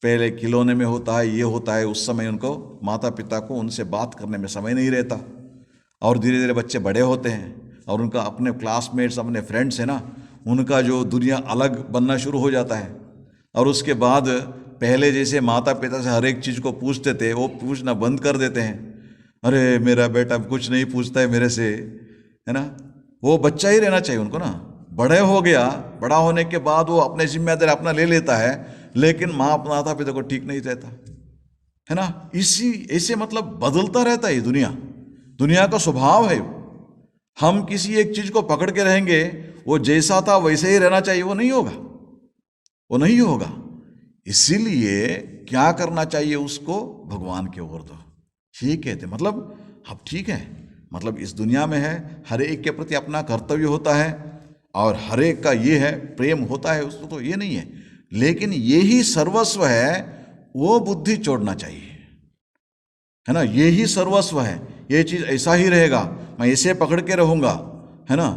पहले खिलौने में होता है, ये होता है, उस समय उनको माता पिता को उनसे बात करने में समय नहीं रहता। और धीरे धीरे बच्चे बड़े होते हैं और उनका अपने क्लासमेट्स, अपने फ्रेंड्स है ना, उनका जो दुनिया अलग बनना शुरू हो जाता है। और उसके बाद पहले जैसे माता पिता से हर एक चीज़ को पूछते थे, वो पूछना बंद कर देते हैं। अरे मेरा बेटा कुछ नहीं पूछता है मेरे से, है ना। वो बच्चा ही रहना चाहिए उनको ना। बड़े हो गया, बड़ा होने के बाद वो अपने जिम्मेदारी अपना ले लेता है, लेकिन माता पिता को ठीक नहीं रहता, है ना। इसी ऐसे मतलब बदलता रहता है दुनिया, दुनिया का स्वभाव है। हम किसी एक चीज को पकड़ के रहेंगे, वो जैसा था वैसे ही रहना चाहिए, वो नहीं होगा, वो नहीं होगा। इसीलिए क्या करना चाहिए उसको, भगवान की ओर दो। ठीक है, मतलब अब ठीक है, मतलब इस दुनिया में है, हर एक के प्रति अपना कर्तव्य होता है और हर एक का ये है प्रेम होता है, उसको तो ये नहीं है, लेकिन ये ही सर्वस्व है, वो बुद्धि छोड़ना चाहिए, है ना। ये ही सर्वस्व है, ये चीज ऐसा ही रहेगा, मैं इसे पकड़ के रहूंगा, है ना।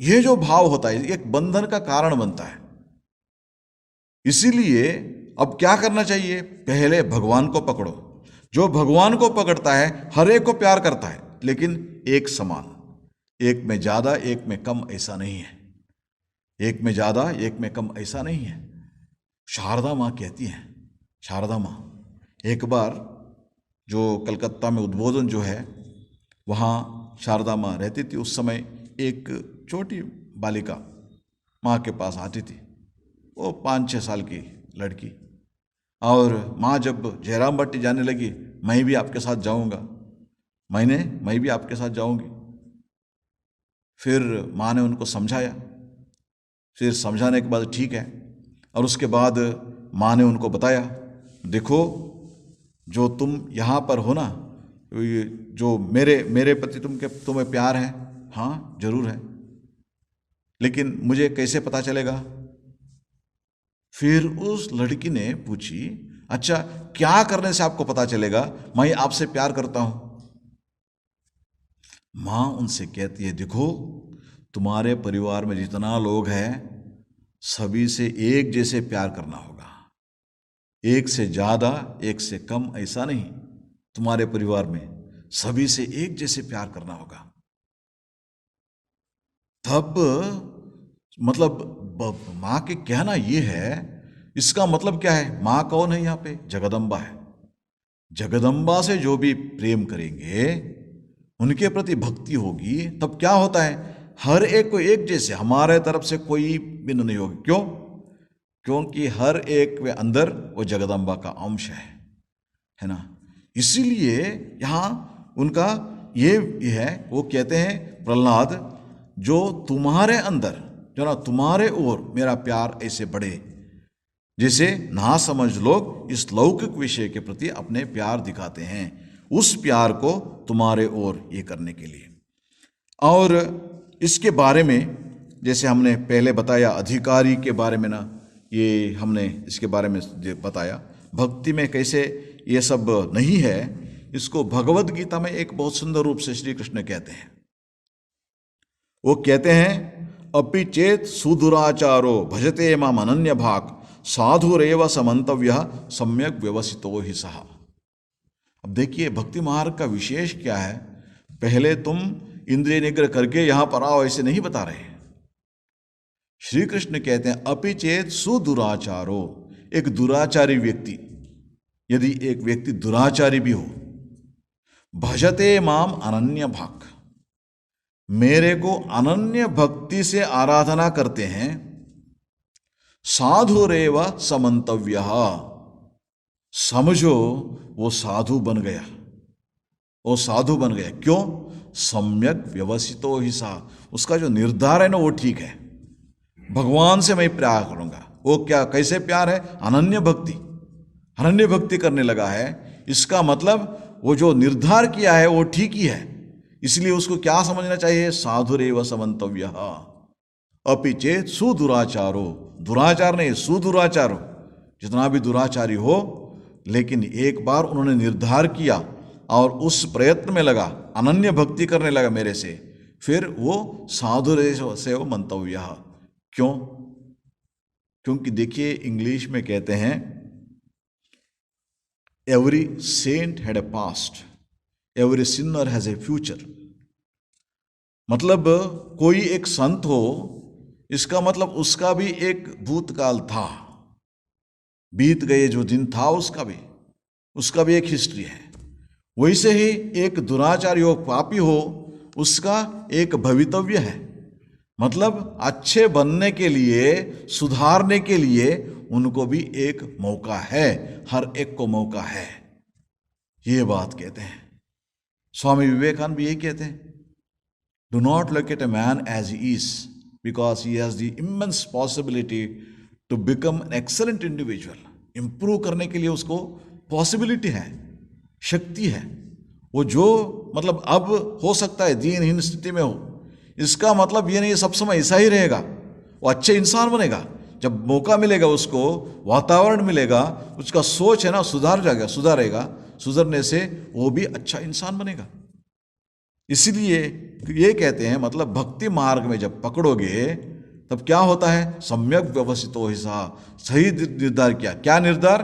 ये जो भाव होता है एक बंधन का कारण बनता है। इसीलिए अब क्या करना चाहिए, पहले भगवान को पकड़ो। जो भगवान को पकड़ता है हर एक को प्यार करता है, लेकिन एक समान, एक में ज्यादा एक में कम ऐसा नहीं है, एक में ज्यादा एक में कम ऐसा नहीं है। शारदा माँ कहती हैं, शारदा माँ एक बार जो कलकत्ता में उद्बोधन जो है वहाँ शारदा माँ रहती थी। उस समय एक छोटी बालिका माँ के पास आती थी, वो 5-6 साल की लड़की। और माँ जब जयराम भट्टी जाने लगी, मैं भी आपके साथ जाऊँगा, मैं भी आपके साथ जाऊँगी। फिर माँ ने उनको समझाया, फिर समझाने के बाद ठीक है, और उसके बाद माँ ने उनको बताया, देखो जो तुम यहाँ पर हो ना, ये जो मेरे प्रति तुम्हें प्यार है, हाँ जरूर है, लेकिन मुझे कैसे पता चलेगा। फिर उस लड़की ने पूछी, अच्छा क्या करने से आपको पता चलेगा मैं आपसे प्यार करता हूं। मां उनसे कहती है, देखो तुम्हारे परिवार में जितना लोग हैं सभी से एक जैसे प्यार करना होगा, एक से ज्यादा एक से कम ऐसा नहीं। तुम्हारे परिवार में सभी से एक जैसे प्यार करना होगा। तब मतलब माँ के कहना ये है, इसका मतलब क्या है, माँ कौन है यहाँ पे, जगदम्बा है। जगदम्बा से जो भी प्रेम करेंगे, उनके प्रति भक्ति होगी, तब क्या होता है, हर एक को एक जैसे, हमारे तरफ से कोई भिन्न नहीं होगी। क्यों? क्योंकि हर एक के अंदर वो जगदम्बा का अंश है ना। इसीलिए यहाँ उनका ये है, वो कहते हैं प्रहलाद, जो तुम्हारे अंदर जो ना तुम्हारे ओर मेरा प्यार ऐसे बढ़े, जैसे ना समझ लोग इस लौकिक विषय के प्रति अपने प्यार दिखाते हैं, उस प्यार को तुम्हारे ओर ये करने के लिए। और इसके बारे में जैसे हमने पहले बताया, अधिकारी के बारे में ना, ये हमने इसके बारे में बताया, भक्ति में कैसे ये सब नहीं है, इसको भगवद गीता में एक बहुत सुंदर रूप से श्री कृष्ण कहते हैं। वो कहते हैं, अपि चेत सुदुराचारो भजते माम अनन्य भाग साधुरेव समंतव्य सम्यक व्यवसितो ही सहा। अब देखिए भक्ति मार्ग का विशेष क्या है, पहले तुम इंद्रिय निग्रह करके यहां पर आओ ऐसे नहीं बता रहे। श्री कृष्ण कहते हैं अपि चेत सुदुराचारो, एक दुराचारी व्यक्ति, यदि एक व्यक्ति दुराचारी भी हो, भजते माम अनन्य भाग, मेरे को अनन्य भक्ति से आराधना करते हैं, साधुरेव समंतव्य, समझो वो साधु बन गया, वो साधु बन गया। क्यों? सम्यक व्यवसितो ही सा, उसका जो निर्धार है ना वो ठीक है, भगवान से मैं प्यार करूंगा। वो क्या, कैसे प्यार है, अनन्य भक्ति, अनन्य भक्ति करने लगा है। इसका मतलब वो जो निर्धार किया है वो ठीक ही है। इसलिए उसको क्या समझना चाहिए, साधुरेव समंतव्य अपि चेत सुदुराचारो, दुराचार नहीं सुदुराचारो, जितना भी दुराचारी हो, लेकिन एक बार उन्होंने निर्धार किया और उस प्रयत्न में लगा, अनन्य भक्ति करने लगा मेरे से, फिर वो साधुरेव से वो मंतव्य। क्यों? क्योंकि देखिए इंग्लिश में कहते हैं every saint had a past, every sinner has a future. मतलब कोई एक संत हो, इसका मतलब उसका भी एक भूतकाल था, बीत गए जो दिन था उसका भी एक हिस्ट्री है। वैसे ही एक दुराचारी हो, पापी हो, उसका एक भवितव्य है। मतलब अच्छे बनने के लिए, सुधारने के लिए उनको भी एक मौका है, हर एक को मौका है। ये बात कहते हैं स्वामी विवेकानंद भी यही कहते हैं, do not look at a man as he is because he has the immense possibility to become an excellent individual. Improve करने के लिए उसको पॉसिबिलिटी है, शक्ति है। वो जो मतलब अब हो सकता है दीनहीन स्थिति में हो, इसका मतलब ये नहीं सब समय ऐसा ही रहेगा। वो अच्छे इंसान बनेगा जब मौका मिलेगा, उसको वातावरण मिलेगा, उसका सोच है ना सुधारेगा, सुधरने से वो भी अच्छा इंसान बनेगा। इसलिए ये कहते हैं मतलब भक्ति मार्ग में जब पकड़ोगे तब क्या होता है, सम्यक व्यवस्थित हो हिस्सा, सही निर्धार किया। क्या निर्धार?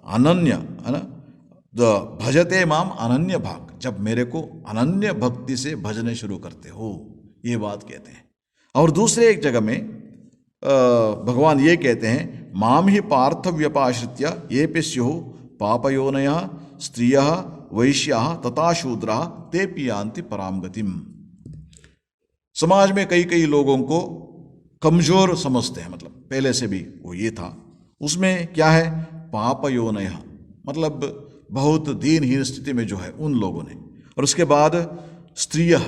अनन्य, है ना, भजते माम अनन्य भाग, जब मेरे को अनन्य भक्ति से भजने शुरू करते हो, ये बात कहते हैं। और दूसरे एक जगह में भगवान ये कहते हैं, माम ही पार्थ व्यपाश्रित्य ये पे स्युः पापयोनयः स्त्रियः वैश्याः तथा शूद्राः ते पियान्ति पराम गतिम। समाज में कई लोगों को कमजोर समझते हैं, मतलब पहले से भी वो ये था। उसमें क्या है? पापयोनयः, मतलब बहुत दीनहीन स्थिति में जो है उन लोगों ने, और उसके बाद स्त्रियः,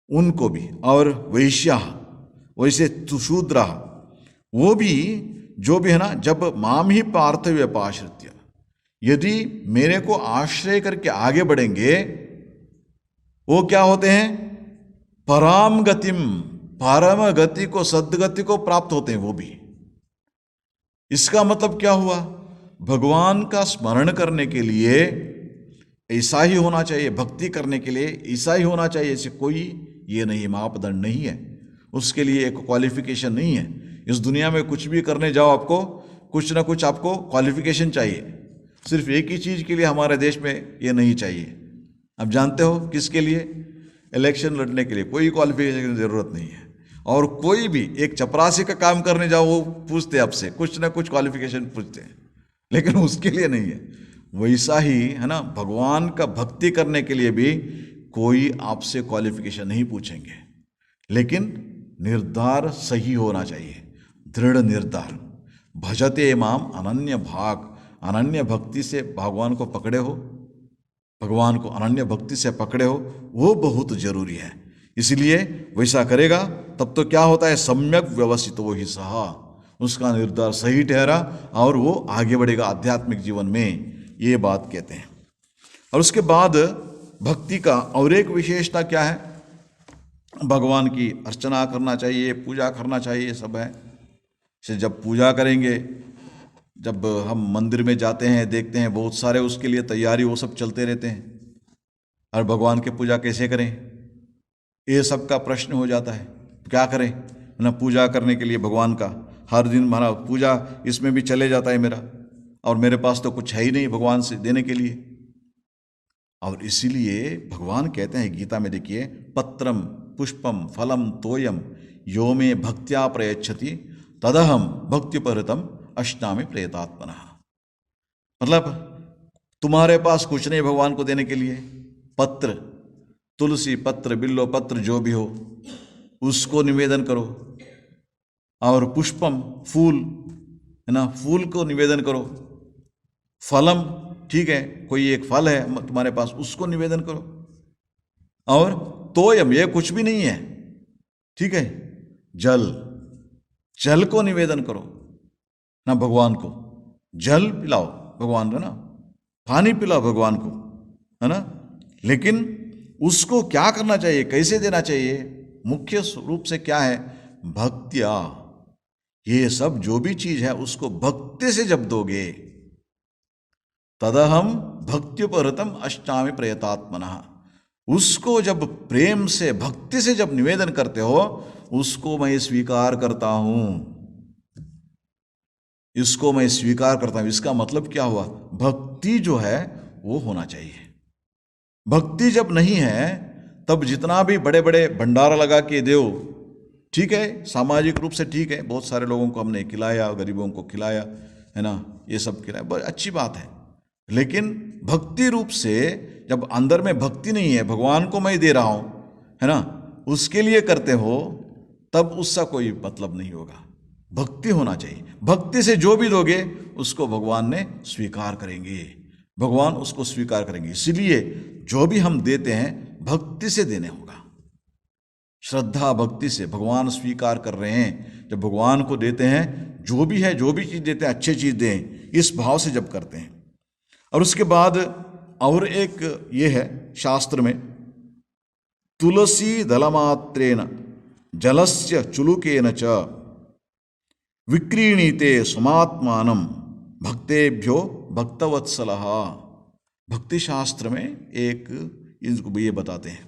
उनको भी, और वैश्याः, वैसे शूद्रा, वो भी जो भी है ना, जब माम ही पार्थ व्यपाश्रित्य, यदि मेरे को आश्रय करके आगे बढ़ेंगे, वो क्या होते हैं? पराम गतिम, परम गति को, सद्गति को प्राप्त होते हैं वो भी। इसका मतलब क्या हुआ? भगवान का स्मरण करने के लिए ऐसा ही होना चाहिए, भक्ति करने के लिए ऐसा ही होना चाहिए, ऐसे कोई ये नहीं मापदंड नहीं है, उसके लिए एक क्वालिफिकेशन नहीं है। इस दुनिया में कुछ भी करने जाओ, आपको कुछ ना कुछ आपको क्वालिफिकेशन चाहिए। सिर्फ एक ही चीज़ के लिए हमारे देश में ये नहीं चाहिए। आप जानते हो किसके लिए? इलेक्शन लड़ने के लिए कोई क्वालिफिकेशन की ज़रूरत नहीं है। और कोई भी एक चपरासी का काम करने जाओ, वो पूछते आपसे कुछ ना कुछ क्वालिफिकेशन पूछते हैं, लेकिन उसके लिए नहीं है। वैसा ही है ना, भगवान का भक्ति करने के लिए भी कोई आपसे क्वालिफिकेशन नहीं पूछेंगे, लेकिन निर्धार सही होना चाहिए, दृढ़ निर्धार। भजते माम अनन्य भाग, अनन्य भक्ति से भगवान को पकड़े हो, भगवान को अनन्य भक्ति से पकड़े हो, वो बहुत जरूरी है। इसलिए वैसा करेगा तब तो क्या होता है? सम्यक व्यवस्थित वो ही सहा, उसका निर्धार सही ठहरा और वो आगे बढ़ेगा आध्यात्मिक जीवन में, ये बात कहते हैं। और उसके बाद भक्ति का और एक विशेषता क्या है? भगवान की अर्चना करना चाहिए, पूजा करना चाहिए, सब है। से जब पूजा करेंगे, जब हम मंदिर में जाते हैं, देखते हैं बहुत सारे उसके लिए तैयारी वो सब चलते रहते हैं, और भगवान की पूजा कैसे करें, ये सब का प्रश्न हो जाता है। क्या करें ना, पूजा करने के लिए भगवान का हर दिन हमारा पूजा इसमें भी चले जाता है मेरा, और मेरे पास तो कुछ है ही नहीं भगवान से देने के लिए। और इसीलिए भगवान कहते हैं गीता में, देखिए, पत्रम पुष्पम फलम तोयम यो मे भक्त्या प्रयच्छति तदहम भक्तिपरतम अष्टामि प्रयतात्मनः। मतलब तुम्हारे पास कुछ नहीं भगवान को देने के लिए, पत्र, तुलसी पत्र, बिल्लो पत्र, जो भी हो उसको निवेदन करो, और पुष्पम, फूल है ना, फूल को निवेदन करो, फलम, ठीक है, कोई एक फल है तुम्हारे पास, उसको निवेदन करो, और तोयम, ये कुछ भी नहीं है, ठीक है, जल, जल को निवेदन करो ना भगवान को, जल पिलाओ भगवान को ना, पानी पिलाओ भगवान को, है ना। लेकिन उसको क्या करना चाहिए, कैसे देना चाहिए? मुख्य रूप से क्या है? भक्त्या। ये सब जो भी चीज है उसको भक्ति से जब दोगे, तदहम भक्त्युपरतम अष्टामि प्रयतात्मनः, उसको जब प्रेम से, भक्ति से जब निवेदन करते हो, उसको मैं स्वीकार करता हूं, इसको मैं स्वीकार करता हूं। इसका मतलब क्या हुआ? भक्ति जो है वो होना चाहिए। भक्ति जब नहीं है तब जितना भी बड़े बड़े भंडारा लगा के दो, ठीक है, सामाजिक रूप से ठीक है, बहुत सारे लोगों को हमने खिलाया, गरीबों को खिलाया, है ना, ये सब खिलाया, बहुत अच्छी बात है। लेकिन भक्ति रूप से जब अंदर में भक्ति नहीं है, भगवान को मैं दे रहा हूँ, है ना, उसके लिए करते हो, तब उसका कोई मतलब नहीं होगा। भक्ति होना चाहिए। भक्ति से जो भी दोगे उसको भगवान ने स्वीकार करेंगे, भगवान उसको स्वीकार करेंगे। इसलिए जो भी हम देते हैं भक्ति से देने होगा, श्रद्धा भक्ति से। भगवान स्वीकार कर रहे हैं, जब भगवान को देते हैं, जो भी है, जो भी चीज़ देते हैं, अच्छी चीज़ दें, इस भाव से जब करते हैं। और उसके बाद और एक ये है शास्त्र में, तुलसी दलमात्रेण जलस्य चुलुकेन च विक्रीणीते समात्मानं भक्तेभ्यो भक्तवत्सलः। भक्ति शास्त्र में एक इनको ये बताते हैं,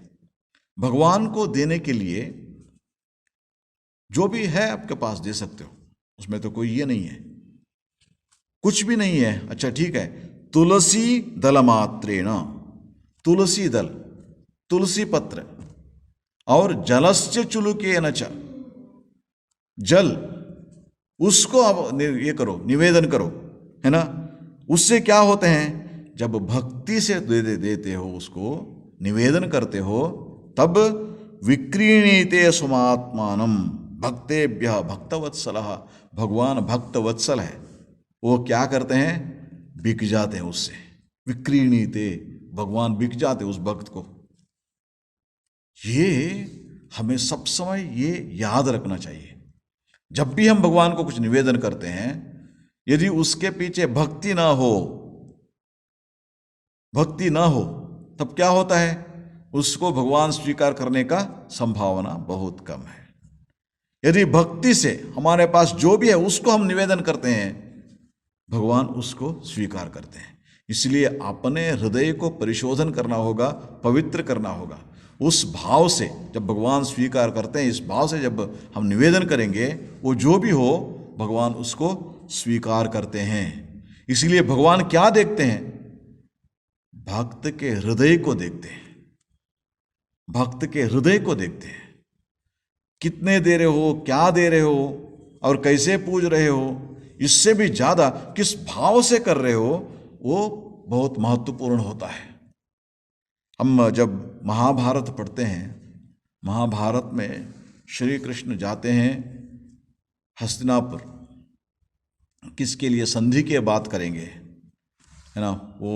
भगवान को देने के लिए जो भी है आपके पास दे सकते हो, उसमें तो कोई ये नहीं है, कुछ भी नहीं है, अच्छा ठीक है, तुलसी दल मात्रेण, तुलसी दल, तुलसी पत्र, और जलस्य चुलुकेन च, जल, उसको आप ये करो, निवेदन करो, है ना। उससे क्या होते हैं, जब भक्ति से देते हो, उसको निवेदन करते हो, तब विक्रीणीते सुमात्मानम भक्तेभ्य भक्तवत्सलः। भगवान भक्तवत्सल है, वो क्या करते हैं, बिक जाते हैं उससे। विक्रीणीते, भगवान बिक जाते उस भक्त को। ये हमें सब समय ये याद रखना चाहिए। जब भी हम भगवान को कुछ निवेदन करते हैं, यदि उसके पीछे भक्ति ना हो, भक्ति ना हो, तब क्या होता है, उसको भगवान स्वीकार करने का संभावना बहुत कम है। यदि भक्ति से हमारे पास जो भी है उसको हम निवेदन करते हैं, भगवान उसको स्वीकार करते हैं। इसलिए अपने हृदय को परिशोधन करना होगा, पवित्र करना होगा। उस भाव से जब भगवान स्वीकार करते हैं, इस भाव से जब हम निवेदन करेंगे, वो जो भी हो भगवान उसको स्वीकार करते हैं। इसलिए भगवान क्या देखते हैं, भक्त के हृदय को देखते हैं, भक्त के हृदय को देखते हैं। कितने दे रहे हो, क्या दे रहे हो, और कैसे पूज रहे हो, इससे भी ज़्यादा किस भाव से कर रहे हो, वो बहुत महत्वपूर्ण होता है। हम जब महाभारत पढ़ते हैं, महाभारत में श्री कृष्ण जाते हैं हस्तिनापुर, किसके लिए, संधि की बात करेंगे, है ना, वो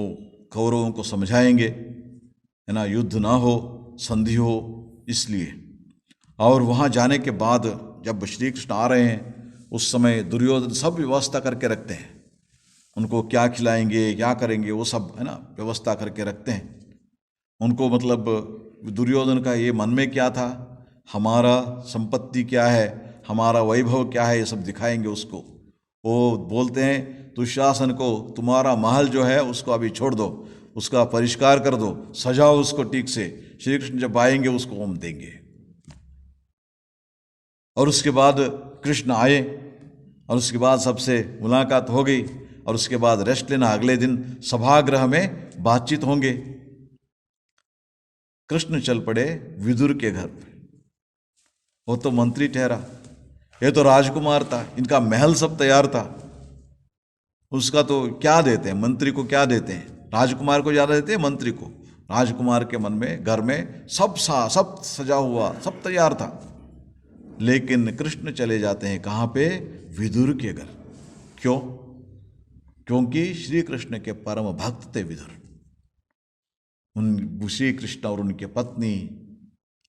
कौरवों को समझाएंगे, है ना, युद्ध ना हो, संधि हो, इसलिए। और वहाँ जाने के बाद जब श्री कृष्ण आ रहे हैं, उस समय दुर्योधन सब व्यवस्था करके रखते हैं, उनको क्या खिलाएंगे, क्या करेंगे, वो सब, है ना, व्यवस्था करके रखते हैं उनको। मतलब दुर्योधन का ये मन में क्या था, हमारा संपत्ति क्या है, हमारा वैभव क्या है, ये सब दिखाएंगे उसको। वो बोलते हैं दुशासन को, तुम्हारा महल जो है उसको अभी छोड़ दो, उसका परिष्कार कर दो, सजाओ उसको ठीक से, श्री कृष्ण जब आएंगे उसको हम देंगे। और उसके बाद कृष्ण आए, और उसके बाद सबसे मुलाकात हो गई, और उसके बाद रेस्ट लेना, अगले दिन सभागृह में बातचीत होंगे। कृष्ण चल पड़े विदुर के घर पे। वो तो मंत्री ठहरा, ये तो राजकुमार था, इनका महल सब तैयार था, उसका तो क्या देते हैं, मंत्री को क्या देते हैं, राजकुमार को ज़्यादा देते हैं मंत्री को। राजकुमार के मन में, घर में सब सजा हुआ, सब तैयार था। लेकिन कृष्ण चले जाते हैं कहाँ पे, विदुर के घर। क्यों? क्योंकि श्री कृष्ण के परम भक्त थे विदुर। उन श्री कृष्ण और उनके पत्नी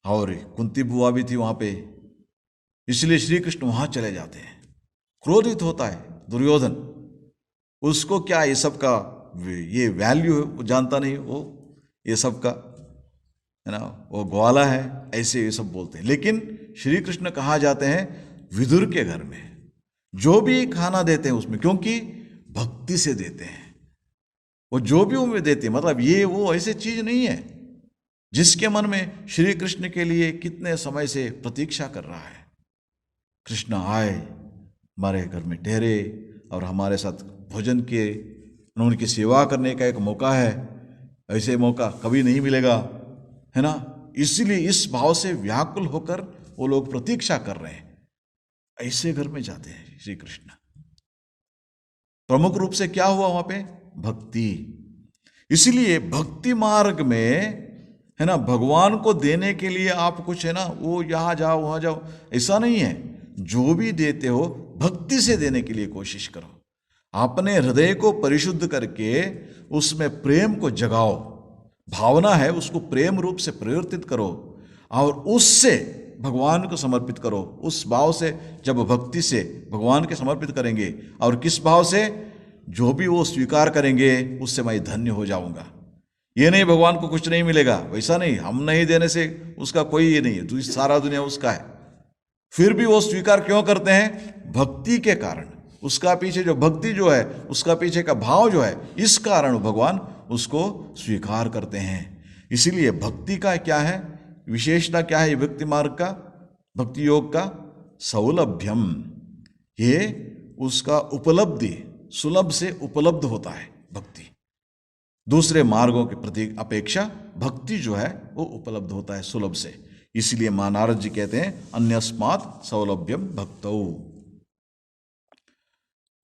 और कुंती बुआ भी थी वहाँ पे, इसलिए श्री कृष्ण वहाँ चले जाते हैं। क्रोधित होता है दुर्योधन, उसको क्या ये सब का ये वैल्यू है, वो जानता नहीं, वो ये सब का, है ना, वो ग्वाला है, ऐसे ये सब बोलते हैं। लेकिन श्री कृष्ण कहाँ जाते हैं, विदुर के घर में। जो भी खाना देते हैं उसमें, क्योंकि भक्ति से देते हैं, वो जो भी उन्हें देते हैं, मतलब ये वो ऐसी चीज नहीं है जिसके मन में श्री कृष्ण के लिए कितने समय से प्रतीक्षा कर रहा है। कृष्ण आए, हमारे घर में ठहरे और हमारे साथ भोजन किए, उनकी सेवा करने का एक मौका है, ऐसे मौका कभी नहीं मिलेगा, है ना। इसलिए इस भाव से व्याकुल होकर वो लोग प्रतीक्षा कर रहे हैं, ऐसे घर में जाते हैं श्री कृष्ण। प्रमुख रूप से क्या हुआ वहां पे? भक्ति। इसलिए भक्ति मार्ग में, है ना, भगवान को देने के लिए आप कुछ, है ना, वो यहां जाओ वहां जाओ, ऐसा नहीं है। जो भी देते हो भक्ति से देने के लिए कोशिश करो। अपने हृदय को परिशुद्ध करके उसमें प्रेम को जगाओ, भावना है उसको प्रेम रूप से परिवर्तित करो और उससे भगवान को समर्पित करो। उस भाव से, जब भक्ति से भगवान के समर्पित करेंगे और किस भाव से, जो भी वो स्वीकार करेंगे उससे मैं धन्य हो जाऊंगा। ये नहीं भगवान को कुछ नहीं मिलेगा, वैसा नहीं, हम नहीं देने से उसका कोई ये नहीं है, तो सारा दुनिया उसका है। फिर भी वो स्वीकार क्यों करते हैं? भक्ति के कारण। उसका पीछे जो भक्ति जो है, उसका पीछे का भाव जो है, इस कारण भगवान उसको स्वीकार करते हैं। इसीलिए भक्ति का क्या है, विशेषता क्या है भक्ति मार्ग का, भक्ति योग का? सौलभ्यम। ये उसका उपलब्धि, सुलभ से उपलब्ध होता है भक्ति। दूसरे मार्गों के प्रति अपेक्षा भक्ति जो है वो उपलब्ध होता है सुलभ से। इसलिए मां नारद जी कहते हैं अन्यस्मात् सौलभ्यम भक्तौ।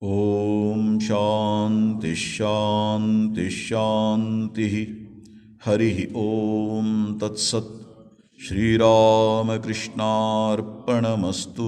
ओम शांति शांति शांति। हरि ओम तत्सत्। श्री राम कृष्णार्पणमस्तु।